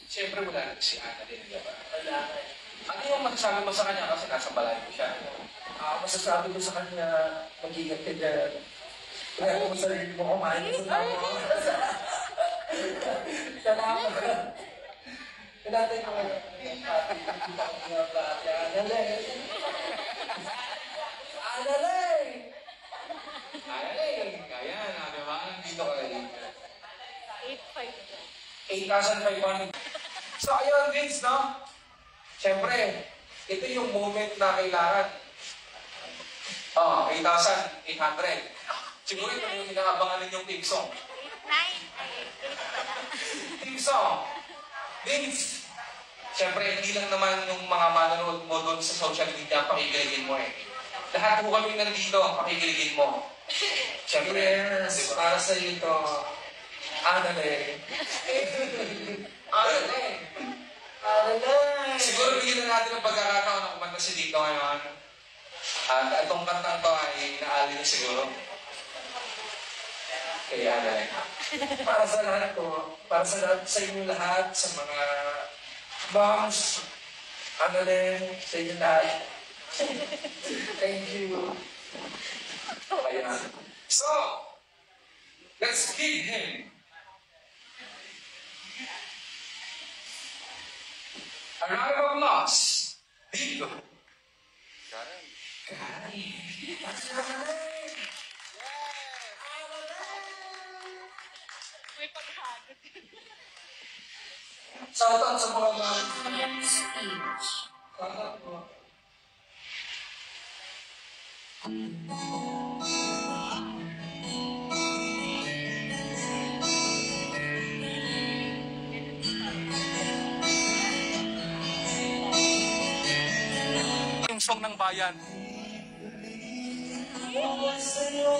Siyempre wala rin si Ana din, di ba? Wala. Ano yung masasabi mo sa kanya kasi nasa balay ko siya? Masasabi ko sa kanya, mag-ingat ka dyan. Kaya kung sarili mo kumain sa tama. Salamat. Pinatay ko ngayon. Analay! Analay! Ay, ayan, di ba? Nandito ka rin. 8,500. 8,500. So, ayun, Vince, no? Siyempre, ito yung moment na kailangan. 8,800. Siguro ito yung inaabangan ninyong team song. 9 ay 8 pala. Team song. Vince, siyempre, hindi lang naman yung mga manonood mo doon sa social media pakikiligin mo eh. Lahat po kami nandito, pakikiligin mo. Siyempre, Yes, para sa iyo ito. Analay. Analay. Analay! Siguro bigyan na natin ng pagkakataon na kumanta si Dito ngayon. At itong kantang to ay naali niya siguro. Kaya Analay. Para sa lahat ko, para sa lahat, sa inyo lahat, sa mga moms, Analay, sa inyo lahat. Thank you. Ayan. So, let's give him a round of applause. Dito. May paghagod. Shoutout sa mga moms. Shoutout po. Yung song ng bayan. Sa'yo